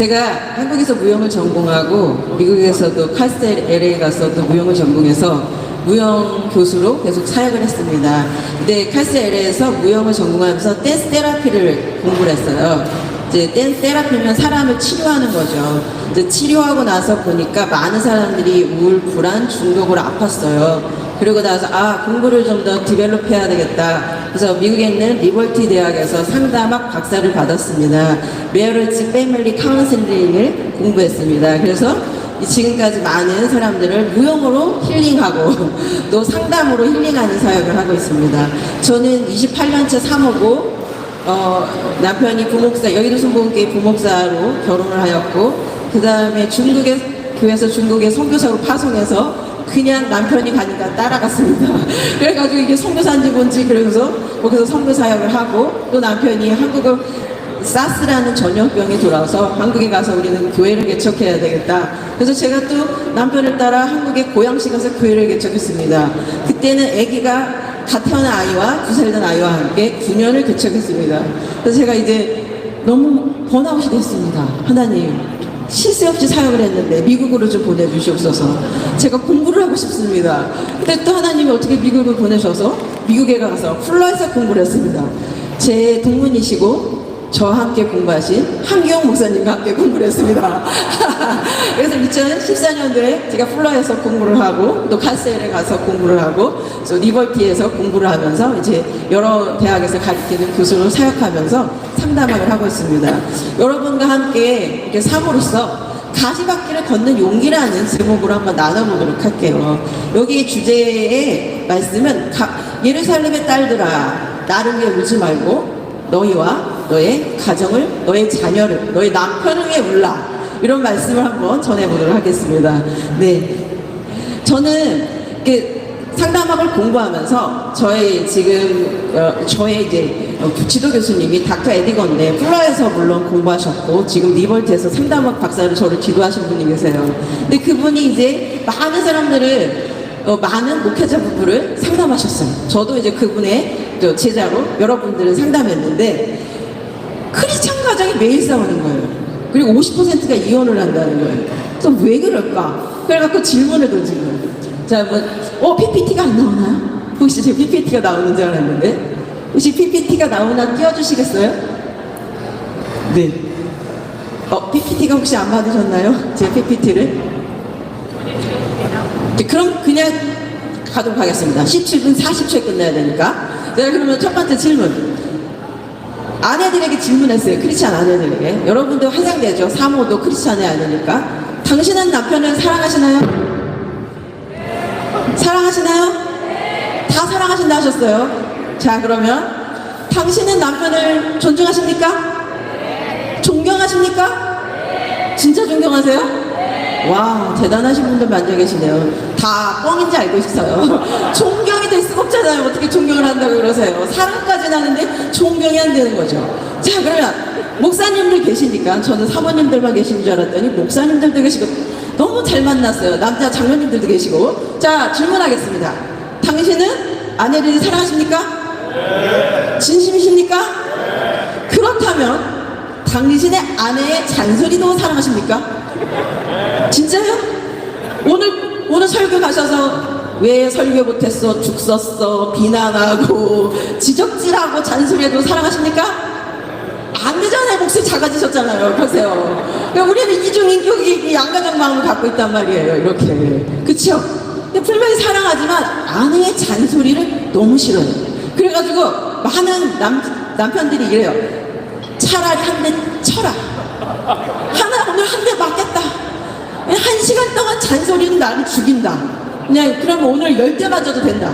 제가 한국에서 무용을 전공하고 미국에서도 칼스 LA 가서 또 무용을 전공해서 무용 교수로 계속 사역을 했습니다. 근데 칼스 LA에서 무용을 전공하면서 댄스 테라피를 공부를 했어요. 이제 댄스 테라피면 사람을 치료하는 거죠. 이제 치료하고 나서 보니까 많은 사람들이 우울, 불안, 중독으로 아팠어요. 그리고 나서 공부를 좀 더 디벨롭 해야 되겠다. 그래서 미국에 있는 리버티 대학에서 상담학 박사를 받았습니다. 메어리지 패밀리 카운슬링을 공부했습니다. 그래서 지금까지 많은 사람들을 무용으로 힐링하고 또 상담으로 힐링하는 사역을 하고 있습니다. 저는 28년째 사모고 남편이 부목사, 여의도 순복음교회 부목사로 결혼을 하였고, 그 다음에 중국의 교회에서 중국의 선교사로 파송해서 그냥 남편이 가니까 따라갔습니다. 그래가지고 이게 선교사인지 뭔지 그러면서 거기서 선교 사역을 하고, 또 남편이 한국어 사스라는 전염병이 돌아와서 한국에 가서 우리는 교회를 개척해야 되겠다. 그래서 제가 또 남편을 따라 한국의 고양시 가서 교회를 개척했습니다. 그때는 아기가 갓 태어난 아이와 2살 된 아이와 함께 9년을 개척했습니다. 그래서 제가 이제 너무 번아웃이 됐습니다. 하나님, 쉴 새 없이 사역을 했는데 미국으로 좀 보내주시옵소서. 제가 공부를 하고 싶습니다. 근데 또 하나님이 어떻게 미국을 보내셔서 미국에 가서 플러에서 공부를 했습니다. 제 동문이시고 저와 함께 공부하신 한기용 목사님과 함께 공부를 했습니다. 그래서 2014년도에 제가 플러에서 공부를 하고 또 칼셀에 가서 공부를 하고 또 리버티에서 공부를 하면서 이제 여러 대학에서 가르치는 교수로 사역하면서 상담학을 하고 있습니다. 여러분과 함께 이렇게 사모로서 가시밭길을 걷는 용기라는 제목으로 한번 나눠보도록 할게요. 여기 주제의 말씀은 예루살렘의 딸들아, 나를 위해 울지 말고 너희와 너의 가정을, 너의 자녀를, 너의 남편을 위해 울라. 이런 말씀을 한번 전해보도록 하겠습니다. 네, 저는 상담학을 공부하면서 저의 이제 지도 교수님이 닥터 에디건네 플러에서 물론 공부하셨고 지금 리버티에서 상담학 박사로 저를 지도하신 분이 계세요. 근데 그분이 이제 많은 사람들을 많은 목회자 부부를 상담하셨어요. 저도 이제 그분의 제자로 여러분들을 상담했는데 크리스찬 가정이 매일 싸우는 거예요. 그리고 50%가 이혼을 한다는 거예요. 그래서 왜 그럴까? 그래갖고 질문을 던진 거예요. 자, PPT가 안 나오나요? 혹시 제 PPT가 나오는 줄 알았는데 혹시 PPT가 나오나 띄워주시겠어요? 네. PPT가 혹시 안 받으셨나요? 제 PPT를? 그럼 그냥 가도록 하겠습니다. 17분 40초에 끝내야 되니까. 자, 그러면 첫 번째 질문. 아내들에게 질문했어요. 크리스찬 아내들에게. 여러분도 환상되죠? 사모도 크리스찬의 아내니까. 당신은 남편을 사랑하시나요? 사랑하시나요? 다 사랑하신다 하셨어요. 자, 그러면 당신은 남편을 존중하십니까? 존경하십니까? 진짜 존경하세요? 와, 대단하신 분들 앉아 계시네요. 다 뻥인지 알고 있어요. 존경이 될 수가 없잖아요. 어떻게 존경을 한다고 그러세요? 사랑까지는 하는데 존경이 안 되는 거죠. 자, 그러면 목사님들 계시니까 저는 사모님들만 계신 줄 알았더니 목사님들도 계시고 너무 잘 만났어요. 남자 장로님들도 계시고. 자, 질문하겠습니다. 당신은 아내를 사랑하십니까? 네. 진심이십니까? 네. 그렇다면 당신의 아내의 잔소리도 사랑하십니까? 진짜요? 오늘 설교 가셔서 왜 설교 못했어? 죽 썼어? 비난하고 지적질하고 잔소리해도 사랑하십니까? 안 되잖아요. 목소리 작아지셨잖아요. 보세요. 그러니까 우리는 이중인격이 양가적 마음을 갖고 있단 말이에요. 이렇게. 그쵸? 근데 분명히 사랑하지만 아내의 잔소리를 너무 싫어요. 그래가지고 많은 남편들이 이래요. 차라리 한 대 쳐라. 오늘 한 대 맞겠다. 1시간 동안 잔소리는 나를 죽인다. 그러면 오늘 10대 맞아도 된다.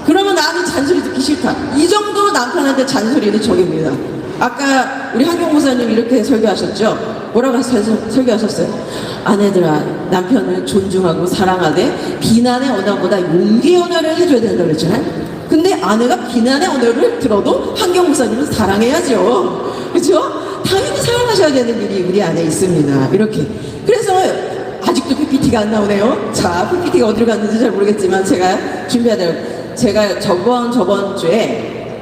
그러면 나는 잔소리 듣기 싫다. 이 정도 남편한테 잔소리는 적입니다. 아까 우리 한경 목사님 이렇게 설교하셨죠? 뭐라고 설교하셨어요? 아내들아, 남편을 존중하고 사랑하되 비난의 언어보다 용기의 언어를 해줘야 된다고 그랬잖아요. 근데 아내가 비난의 언어를 들어도 한경 목사님은 사랑해야죠. 그렇죠? 당연히 사랑하셔야 되는 일이 우리 안에 있습니다. 이렇게. 그래서 아직도 PPT가 안 나오네요. 자, PPT가 어디로 갔는지 잘 모르겠지만 제가 준비하도록. 제가 저번 주에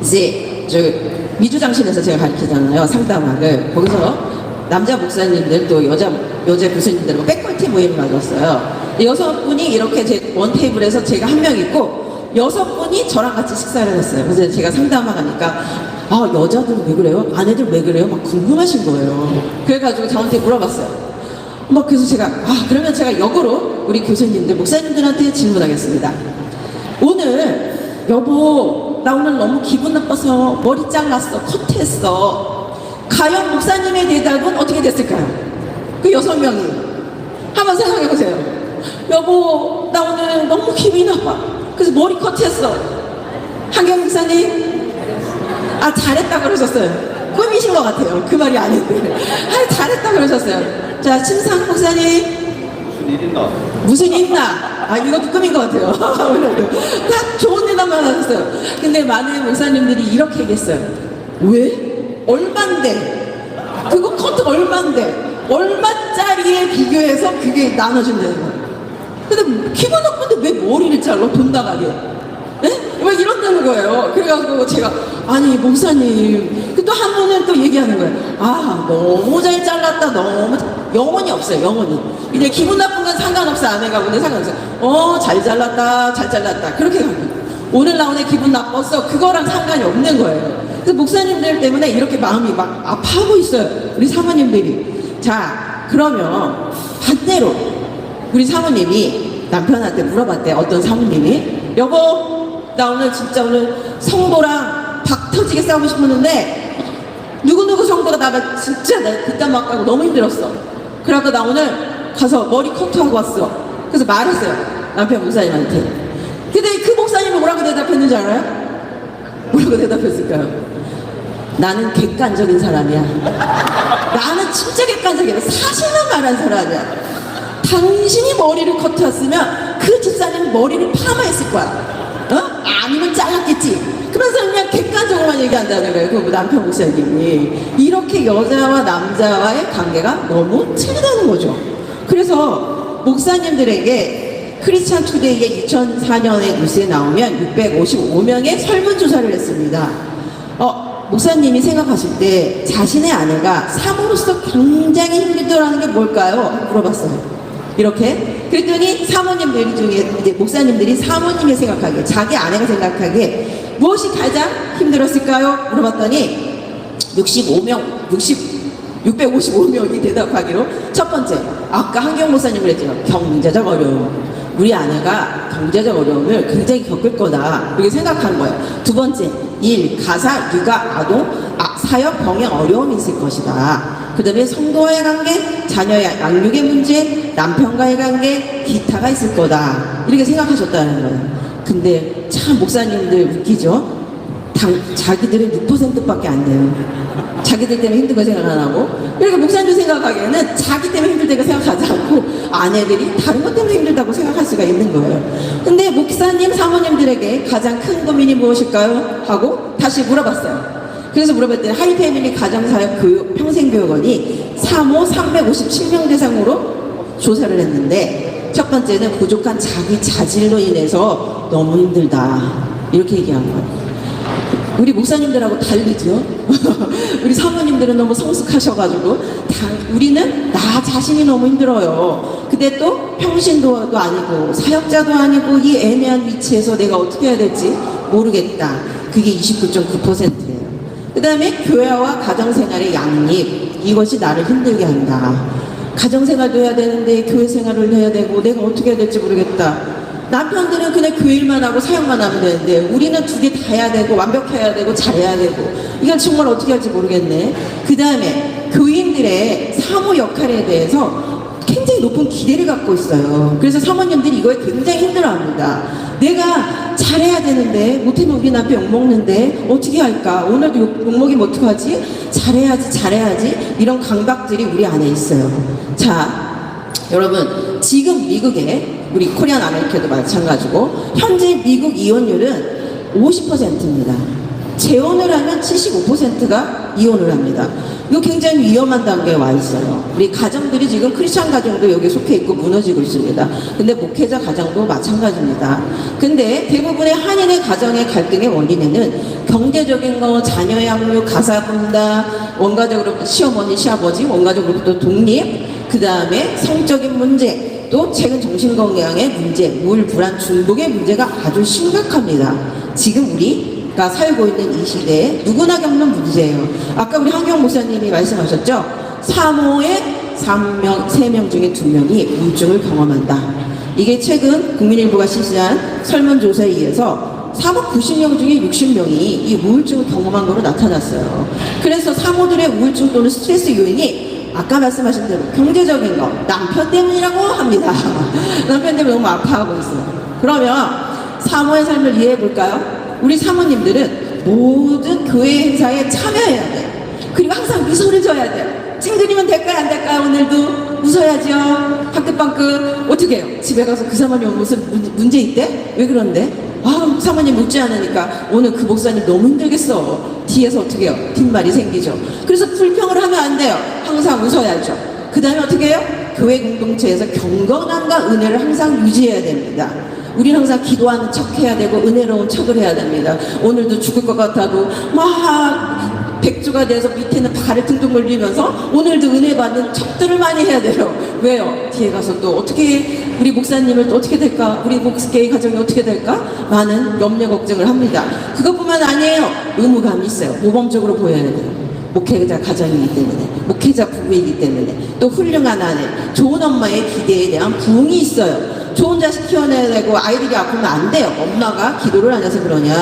이제 미주장신에서 제가 가르치잖아요. 상담학을. 거기서 남자 목사님들 또 여자 교수님들 백골티 모임을 가졌어요. 6분이 이렇게 제 원 테이블에서 제가 한 명 있고 6분이 저랑 같이 식사를 했어요. 그래서 제가 상담하니까 여자들 왜 그래요? 아내들 왜 그래요? 막 궁금하신 거예요. 그래가지고 저한테 물어봤어요. 그래서 제가 그러면 제가 역으로 우리 교수님들 목사님들한테 질문하겠습니다. 오늘 여보 나 오늘 너무 기분 나빠서 머리 잘랐어, 컷했어. 과연 목사님의 대답은 어떻게 됐을까요? 그 6명이 한번 생각해보세요. 여보 나 오늘 너무 기분이 나빠, 그래서 머리 컷했어. 한경 목사님 잘했다 그러셨어요. 꿈이신 것 같아요. 그 말이 아닌데 잘했다 그러셨어요. 자, 심상 목사님 무슨 일 있나? 이것도 꿈인 것 같아요. 딱 좋은 대답만 하셨어요. 근데 많은 목사님들이 이렇게 얘기했어요. 왜? 얼만데? 그거 커트 얼만데? 얼마짜리에 비교해서 그게 나눠준다는 거예요. 근데 기분 나쁜데 왜 머리를 잘라? 돈 나가게. 막 이런다는 거예요. 그래가지고 제가 목사님 또 한 분은 또 얘기하는 거예요. 너무 잘 잘랐다. 너무 영혼이 없어요. 영혼이. 근데 기분 나쁜 건 상관없어. 아내가 오늘 상관없어요. 잘 잘랐다. 잘 잘랐다. 그렇게 가요. 오늘 나 오늘 기분 나빴어. 그거랑 상관이 없는 거예요. 그래서 목사님들 때문에 이렇게 마음이 막 아파하고 있어요. 우리 사모님들이. 자, 그러면 반대로 우리 사모님이 남편한테 물어봤대. 어떤 사모님이 여보 나 오늘 진짜 오늘 성도랑 박 터지게 싸우고 싶었는데 누구누구 성도가 나 진짜 그딴 막 가고 너무 힘들었어. 그래갖고 나 오늘 가서 머리 커트하고 왔어. 그래서 말했어요. 남편 목사님한테. 근데 그 목사님은 뭐라고 대답했는지 알아요? 뭐라고 대답했을까요? 나는 객관적인 사람이야. 나는 진짜 객관적이야. 사실만 말한 사람이야. 당신이 머리를 커트했으면 그 집사님 머리를 파마했을 거야. 아니면 잘랐겠지. 그러면서 그냥 객관적으로만 얘기한다는 거예요. 그 남편 목사님이. 이렇게 여자와 남자와의 관계가 너무 틀리다는 거죠. 그래서 목사님들에게 크리스찬 투데이의 2004년에 뉴스에 나오면 655명의 설문조사를 했습니다. 목사님이 생각하실 때 자신의 아내가 사모로서 굉장히 힘들다는 게 뭘까요? 물어봤어요. 이렇게 그랬더니 사모님들 중에 이제 목사님들이 사모님이 생각하기에 자기 아내가 생각하기에 무엇이 가장 힘들었을까요? 물어봤더니 655명이 대답하기로 첫 번째 아까 한경 목사님 그랬죠. 경제적 어려움. 우리 아내가 경제적 어려움을 굉장히 겪을 거다 이렇게 생각하는 거예요. 두 번째 일, 가사, 육아, 아동, 사역, 병행 어려움이 있을 것이다. 그 다음에 성도와의 관계, 자녀의 양육의 문제, 남편과의 관계, 기타가 있을 거다. 이렇게 생각하셨다는 거예요. 근데 참 목사님들 웃기죠? 자기들은 6%밖에 안 돼요. 자기들 때문에 힘든 거 생각 안 하고. 그러니까 목사님들 생각하기에는 자기 때문에 힘들다고 생각하지 않고 아내들이 다른 것 때문에 힘들다고 생각할 수가 있는 거예요. 근데 목사님, 사모님들에게 가장 큰 고민이 무엇일까요? 하고 다시 물어봤어요. 그래서 물어봤더니 하이패밀리 가정사역 교육 평생교육원이 사모 357명 대상으로 조사를 했는데 첫 번째는 부족한 자기 자질로 인해서 너무 힘들다 이렇게 얘기한 거예요. 우리 목사님들하고 다르죠. 우리 사모님들은 너무 성숙하셔가지고 우리는 나 자신이 너무 힘들어요. 근데 또 평신도도 아니고 사역자도 아니고 이 애매한 위치에서 내가 어떻게 해야 될지 모르겠다. 그게 29.9%예요. 그 다음에 교회와 가정생활의 양립, 이것이 나를 힘들게 한다. 가정생활도 해야 되는데 교회 생활을 해야 되고 내가 어떻게 해야 될지 모르겠다. 남편들은 그냥 교일만 하고 사역만 하면 되는데 우리는 두 개 다 해야 되고 완벽해야 되고 잘해야 되고 이건 정말 어떻게 할지 모르겠네. 그 다음에 교인들의 사모 역할에 대해서 굉장히 높은 기대를 갖고 있어요. 그래서 사모님들이 이거에 굉장히 힘들어합니다. 내가 잘해야 되는데 못하면 우리 남편 욕먹는데 어떻게 할까? 오늘도 욕먹이면 어떡하지? 잘해야지 이런 강박들이 우리 안에 있어요. 자, 여러분 지금 미국에 우리 코리안 아메리카도 마찬가지고 현재 미국 이혼율은 50%입니다. 재혼을 하면 75%가 이혼을 합니다. 이거 굉장히 위험한 단계에 와 있어요. 우리 가정들이 지금 크리스찬 가정도 여기에 속해 있고 무너지고 있습니다. 근데 목회자 가정도 마찬가지입니다. 근데 대부분의 한인의 가정의 갈등의 원인에는 경제적인 거, 자녀 양육, 가사 분다, 원가적으로 시어머니, 시아버지, 원가적으로부터 독립, 그 다음에 성적인 문제, 또 최근 정신건강의 문제, 우울, 불안, 중독의 문제가 아주 심각합니다. 지금 우리가 살고 있는 이 시대에 누구나 겪는 문제예요. 아까 우리 한경 목사님이 말씀하셨죠? 3호의 3명 중에 2명이 우울증을 경험한다. 이게 최근 국민일보가 실시한 설문조사에 의해서 3억 90명 중에 60명이 이 우울증을 경험한 것으로 나타났어요. 그래서 사모들의 우울증 또는 스트레스 요인이 아까 말씀하신 대로 경제적인 거, 남편 때문이라고 합니다. 남편 때문에 너무 아파하고 있어요. 그러면 사모의 삶을 이해해 볼까요? 우리 사모님들은 모든 교회 행사에 참여해야 돼요. 그리고 항상 미소를 져야 돼요. 생드리면 될까요? 안 될까요? 오늘도 웃어야죠. 방긋방긋. 어떻게 해요? 집에 가서 그 사모님 무슨 문제 있대? 왜 그런데? 아, 사모님 웃지 않으니까 오늘 그 목사님 너무 힘들겠어. 뒤에서 어떻게 해요? 뒷말이 생기죠. 그래서 불평을 하면 안 돼요. 항상 웃어야죠. 그 다음에 어떻게 해요? 교회 공동체에서 경건함과 은혜를 항상 유지해야 됩니다. 우리는 항상 기도하는 척 해야 되고 은혜로운 척을 해야 됩니다. 오늘도 죽을 것 같아도 막 백주가 돼서 밑에는 발을 둥둥 걸리면서 오늘도 은혜 받는 척들을 많이 해야 돼요. 왜요? 뒤에 가서 또 어떻게 우리 목사님을 또 어떻게 될까? 우리 목사의 가정이 어떻게 될까? 많은 염려 걱정을 합니다. 그것뿐만 아니에요. 의무감이 있어요. 모범적으로 보여야 돼요. 목회자 가정이기 때문에, 목회자 부부이기 때문에, 또 훌륭한 아내, 좋은 엄마의 기대에 대한 부응이 있어요. 좋은 자식 키워내야 되고 아이들이 아프면 안 돼요. 엄마가 기도를 안 해서 그러냐,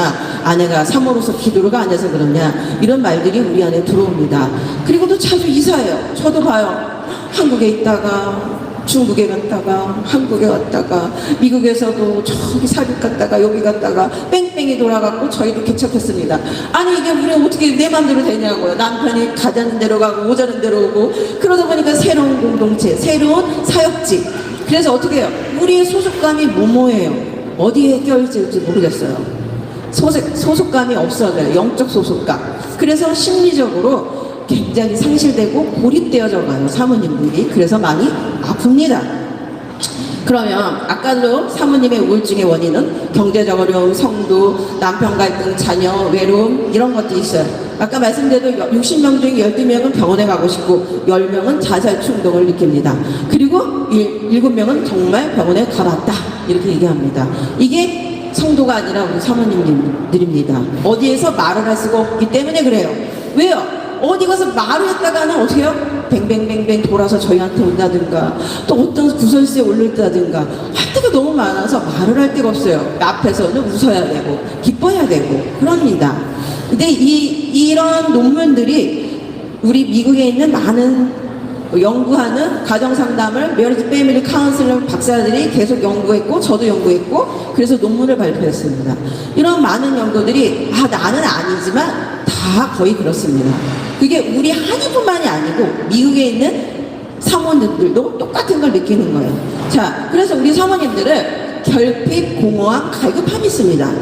아내가 사모로서 기도를 안 해서 그러냐, 이런 말들이 우리 안에 들어옵니다. 그리고 또 자주 이사해요. 저도 봐요. 한국에 있다가 중국에 갔다가 한국에 왔다가 미국에서도 저기 사륙 갔다가 여기 갔다가 뺑뺑이 돌아가고 저희도 개척했습니다. 아니 이게 우리 어떻게 내 맘대로 되냐고요. 남편이 가자는 대로 가고 오자는 대로 오고 그러다 보니까 새로운 공동체, 새로운 사역지. 그래서 어떻게 해요? 우리의 소속감이 뭐뭐예요? 어디에 껴있을지 모르겠어요. 소속감이 없어져요. 영적 소속감. 그래서 심리적으로 굉장히 상실되고 고립되어져 가요. 사모님들이. 그래서 많이 아픕니다. 그러면 아까도 사모님의 우울증의 원인은 경제적 어려움, 성도, 남편 갈등, 자녀, 외로움 이런 것들이 있어요. 아까 말씀드린 60명 중에 12명은 병원에 가고 싶고 10명은 자살 충동을 느낍니다. 그리고 7명은 정말 병원에 가봤다 이렇게 얘기합니다. 이게 성도가 아니라 우리 사모님들입니다. 어디에서 말을 할 수가 없기 때문에 그래요. 왜요? 어디 가서 말을 했다가는 어떻게 해요? 뱅뱅뱅뱅 돌아서 저희한테 온다든가 또 어떤 구설수에 올렸다든가 할 데가 너무 많아서 말을 할 데가 없어요. 앞에서는 웃어야 되고 기뻐야 되고 그럽니다. 근데 이런 논문들이 우리 미국에 있는 많은 연구하는 가정상담을 메리지 패밀리 카운슬러 박사들이 계속 연구했고 저도 연구했고 그래서 논문을 발표했습니다. 이런 많은 연구들이 나는 아니지만 다 거의 그렇습니다. 그게 우리 한의뿐만이 아니고 미국에 있는 사모님들도 똑같은 걸 느끼는 거예요. 자, 그래서 우리 사모님들은 결핍, 공허함, 갈급함이 있습니다.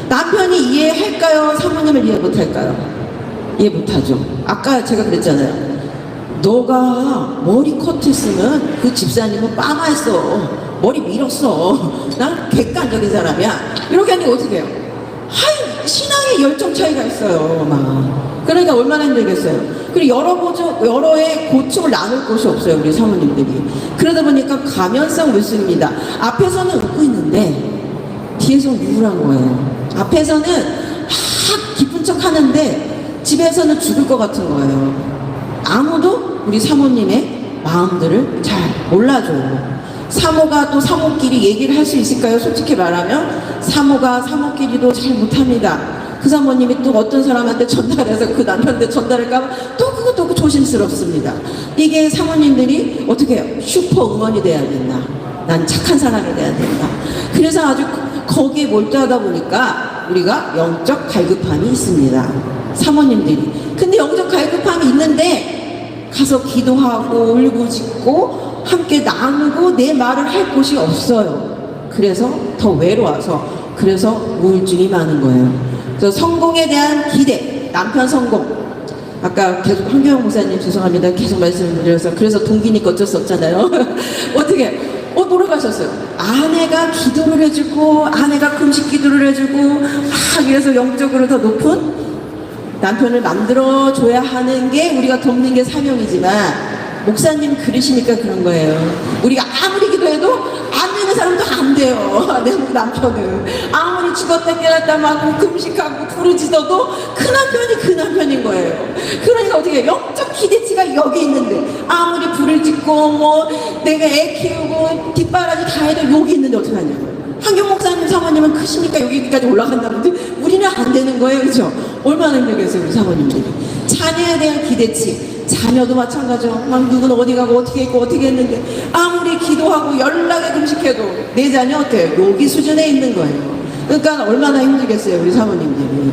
남편이 이해할까요? 사모님을 이해 못할까요? 이해 못하죠. 아까 제가 그랬잖아요. 너가 머리 커트했으면 그 집사님은 빠마했어. 머리 밀었어. 난 객관적인 사람이야. 이렇게 하니까 어떻게 해요? 하이, 신앙의 열정 차이가 있어요. 막. 그러니까 얼마나 힘들겠어요. 그리고 여러의 고충을 나눌 곳이 없어요. 우리 사모님들이. 그러다 보니까 가면성 물증입니다. 앞에서는 웃고 있는데 뒤에서는 우울한 거예요. 앞에서는 막 기쁜 척 하는데 집에서는 죽을 것 같은 거예요. 아무도 우리 사모님의 마음들을 잘 몰라줘요. 사모가 또 사모끼리 얘기를 할 수 있을까요? 솔직히 말하면 사모가 사모끼리도 잘 못합니다. 그 사모님이 또 어떤 사람한테 전달해서 그 남편한테 전달할까 또 그것도 조심스럽습니다. 이게 사모님들이 어떻게 해요? 슈퍼 응원이 돼야 된다. 난 착한 사람이 돼야 된다. 그래서 아주 거기에 몰두하다 보니까 우리가 영적 갈급함이 있습니다. 사모님들이. 근데 영적 갈급함이 있는데 가서 기도하고 울고짖고 함께 나누고 내 말을 할 곳이 없어요. 그래서 더 외로워서 그래서 우울증이 많은 거예요. 그래서 성공에 대한 기대, 남편 성공. 아까 계속 황교영 목사님 죄송합니다. 계속 말씀을 드려서 그래서 동기니까 어쩔 수 없잖아요. 어떻게? 뭐라고 하셨어요? 아내가 기도를 해주고 아내가 금식 기도를 해주고 그래서 영적으로 더 높은 남편을 만들어줘야 하는 게 우리가 돕는 게 사명이지만 목사님 그러시니까 그런 거예요. 우리가 아무리 기도해도 안 되는 사람도 안 돼요. 내 남편은 아무리 죽었다 깨났다 막 금식하고 부르짖어도 그 남편이 그 남편인 거예요. 그러니까 어떻게 해요? 영적 기대치가 여기 있는데 아무리 불을 짓고 뭐 내가 애 키우고 뒷바라지 다 해도 여기 있는데 어떻게 하냐고요. 한경 목사님 사모님은 크시니까 여기까지 올라간다는데 우리는 안 되는 거예요. 그죠? 얼마나 힘들겠어요 우리 사모님들이. 자녀에 대한 기대치, 자녀도 마찬가지죠. 막 누구는 어디 가고 어떻게 있고 어떻게 했는데 아무리 기도하고 연락에 금식해도 내 자녀 어때요? 여기 수준에 있는 거예요. 그러니까 얼마나 힘들겠어요 우리 사모님들이.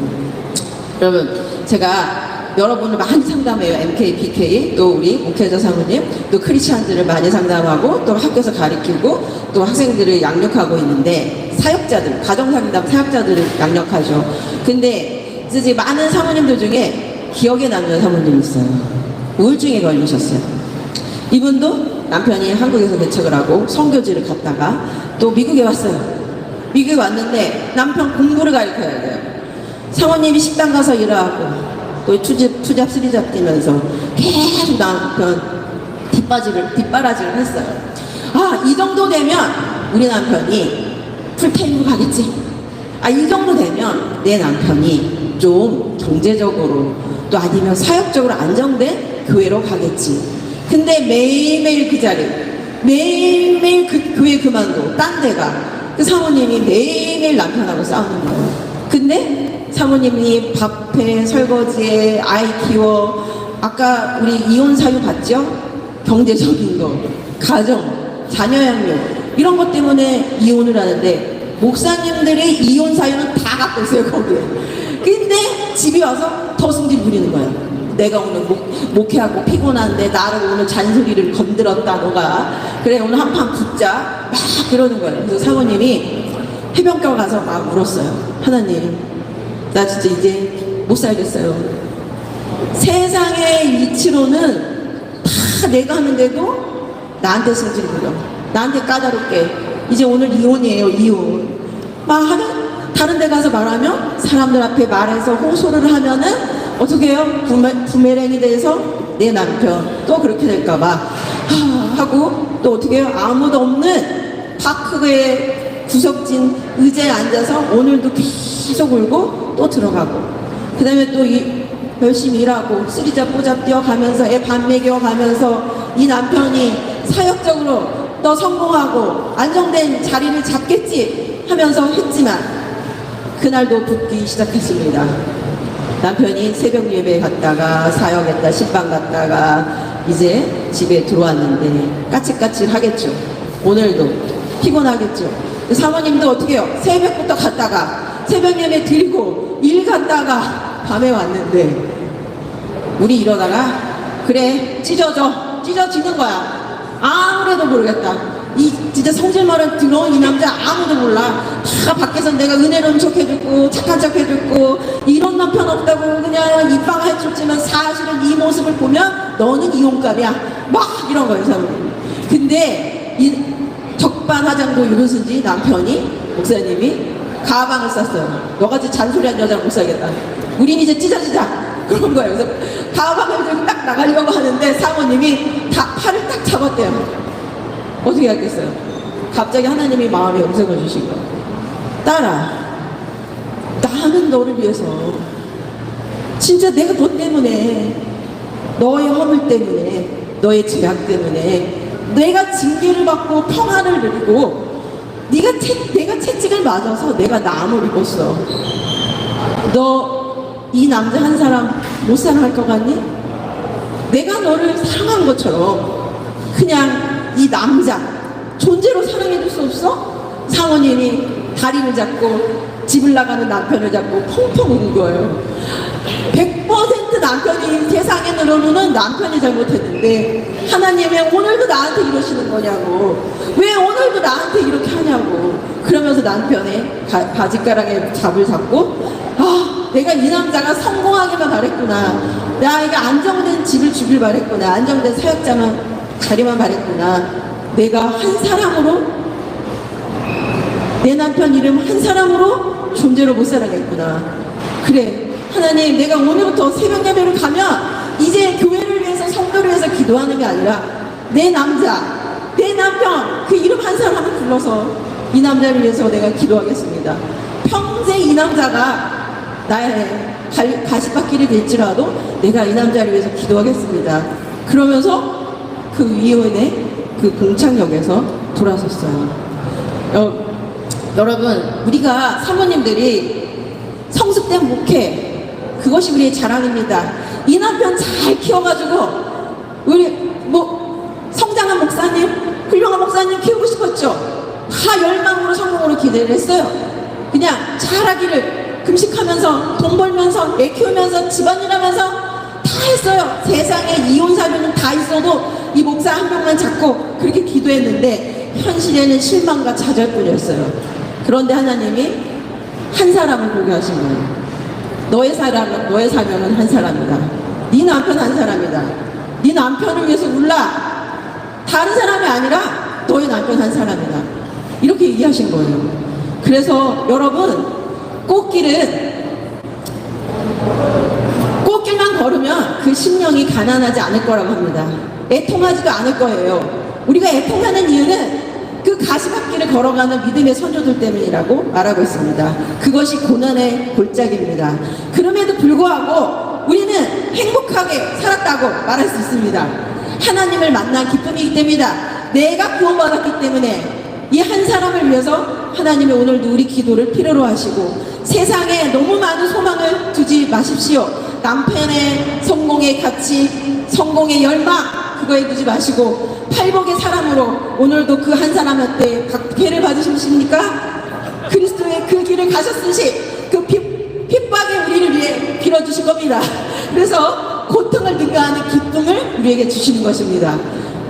여러분 제가 여러분을 많이 상담해요. MK, PK, 또 우리 목회자 사모님, 또 크리스찬들을 많이 상담하고 또 학교에서 가르치고 또 학생들을 양육하고 있는데 사역자들, 가정상담 사역자들을 양육하죠. 근데 이제 많은 사모님들 중에 기억에 남는 사모님이 있어요. 우울증에 걸리셨어요. 이분도 남편이 한국에서 개척을 하고 선교지를 갔다가 또 미국에 왔어요. 미국에 왔는데 남편 공부를 가르쳐야 돼요. 사모님이 식당 가서 일하고 또 투잡 쓰리잡 뛰면서 계속 남편 뒷바라지를 했어요. 아, 이 정도 되면 우리 남편이 풀타임으로 가겠지. 아, 이 정도 되면 내 남편이 좀 경제적으로 또 아니면 사역적으로 안정된 교회로 가겠지. 근데 매일매일 그 자리, 매일매일 그 교회 그만두고 딴 데가 그 사모님이 매일매일 남편하고 싸우는 거예요. 근데 사모님이 밥해, 설거지해, 아이 키워, 아까 우리 이혼 사유 봤죠? 경제적인 거, 가정, 자녀 양육 이런 것 때문에 이혼을 하는데 목사님들이 이혼 사유는 다 갖고 있어요 거기에. 근데 집에 와서 더 승질 부리는 거야. 내가 오늘 목회하고 피곤한데 나를 오늘 잔소리를 건드렸다 너가. 그래 오늘 한판 붙자 막 그러는 거예요. 그래서 사모님이 해변가 가서 막 울었어요. 하나님 나 진짜 이제 못 살겠어요. 세상의 이치로는 다 내가 하는데도 나한테 승질 부려. 나한테 까다롭게. 이제 오늘 이혼이에요, 이혼. 막 하면 다른 데 가서 말하면 사람들 앞에 말해서 호소를 하면은 어떻게 해요? 부메랑이 돼서 내 남편 또 그렇게 될까봐 하고 또 어떻게 해요? 아무도 없는 파크의 구석진 의자에 앉아서 오늘도 계속 울고 또 들어가고 그 다음에 또 열심히 일하고 쓰리잡 뽀잡 뛰어가면서 애 밥 먹여가면서 이 남편이 사역적으로 너 성공하고 안정된 자리를 잡겠지 하면서 했지만 그날도 붙기 시작했습니다. 남편이 새벽 예배 갔다가 사역했다 신방 갔다가 이제 집에 들어왔는데 까칠까칠 하겠죠. 오늘도 피곤하겠죠. 사모님도 어떻게 해요? 새벽부터 갔다가 새벽 예배 드리고 일 갔다가 밤에 왔는데 우리 이러다가 그래 찢어지는 거야. 아무래도 모르겠다. 이 진짜 성질말을 들어온 이 남자 아무도 몰라. 다 밖에서 내가 은혜로운 척 해줬고 착한 척 해줬고 이런 남편 없다고 그냥 입방 해줬지만 사실은 이 모습을 보면 너는 이혼감이야 막 이런 거예요 사모님. 근데 이 적반하장도 이러신지 남편이 목사님이 가방을 쌌어요. 너같이 잔소리한 여자를 못 사겠다. 우린 이제 찢어지자 그런 거예요. 그래서 가방을 들고 딱 나가려고 하는데 사모님이 다 팔을 딱 잡았대요. 어떻게 하겠어요? 갑자기 하나님이 마음에 음성을 주신 거예요. 딸아, 나는 너를 위해서 진짜 내가 너 때문에 너의 허물 때문에 너의 죄악 때문에 내가 징계를 받고 평안을 누리고 내가 채찍을 맞아서 내가 나무를 입었어. 너 이 남자 한 사람 못 사랑할 것 같니? 내가 너를 사랑한 것처럼 그냥 이 남자 존재로 사랑해줄 수 없어? 사모님이 다리를 잡고 집을 나가는 남편을 잡고 펑펑 우는 거예요. 100% 남편이 세상에 늘어놓는 남편이 잘못했는데 하나님 왜 오늘도 나한테 이러시는 거냐고, 왜 오늘도 나한테 이렇게 하냐고. 그러면서 남편의 바짓가랑에 잡을 잡고 내가 이 남자가 성공하기만 바랬구나, 나에게 안정된 집을 주길 바랬구나, 안정된 사역자만 자리만 바랬구나, 내가 한 사람으로 내 남편 이름 한 사람으로 존재로 못 살아겠구나. 그래 하나님, 내가 오늘부터 새벽 예배를 가면 이제 교회를 위해서, 성도를 위해서 기도하는 게 아니라 내 남자, 내 남편, 그 이름 한 사람을 불러서 이 남자를 위해서 내가 기도하겠습니다. 평생 이 남자가 나의 가시밭길이 될지라도 내가 이 남자를 위해서 기도하겠습니다. 그러면서 그 위원회 그 공창역에서 돌아섰어요. 여러분, 우리가 사모님들이 성숙된 목회, 그것이 우리의 자랑입니다. 이 남편 잘 키워가지고 우리 성장한 목사님, 훌륭한 목사님 키우고 싶었죠. 다 열망으로 성공으로 기대를 했어요. 그냥 잘하기를, 금식하면서 돈 벌면서 애 키우면서 집안일 하면서 다 했어요. 세상에 이혼 사유는 다 있어도 이 목사 한 명만 잡고 그렇게 기도했는데 현실에는 실망과 좌절뿐이었어요. 그런데 하나님이 한 사람을 보게 하신 거예요. 너의 사명은 한 사람이다. 네 남편 한 사람이다. 네 남편을 위해서 울라. 다른 사람이 아니라 너의 남편 한 사람이다. 이렇게 얘기하신 거예요. 그래서 여러분, 꽃길만 걸으면 그 심령이 가난하지 않을 거라고 합니다. 애통하지도 않을 거예요. 우리가 애통하는 이유는 그 가시밭길을 걸어가는 믿음의 선조들 때문이라고 말하고 있습니다. 그것이 고난의 골짜기입니다. 그럼에도 불구하고 우리는 행복하게 살았다고 말할 수 있습니다. 하나님을 만난 기쁨이기 때문이다. 내가 구원받았기 때문에 이 한 사람을 위해서 하나님이 오늘도 우리 기도를 필요로 하시고, 세상에 너무 많은 소망을 두지 마십시오. 남편의 성공의 가치, 성공의 열망, 그거에 두지 마시고 팔복의 사람으로 오늘도 그 한 사람한테 박해를 받으십니까? 그리스도의 그 길을 가셨으시 그 핍박에 우리를 위해 빌어주실 겁니다. 그래서 고통을 능가하는 기쁨을 우리에게 주시는 것입니다.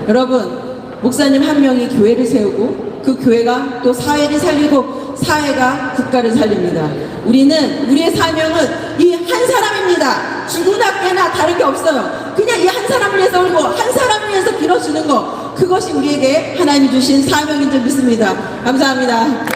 여러분, 목사님 한 명이 교회를 세우고 그 교회가 또 사회를 살리고 사회가 국가를 살립니다. 우리의 사명은 이 한 사람입니다. 죽으나 깨나 다른 게 없어요. 그냥 이 한 사람을 위해서 울고 한 사람을 위해서 빌어주는 거, 그것이 우리에게 하나님이 주신 사명인 줄 믿습니다. 감사합니다.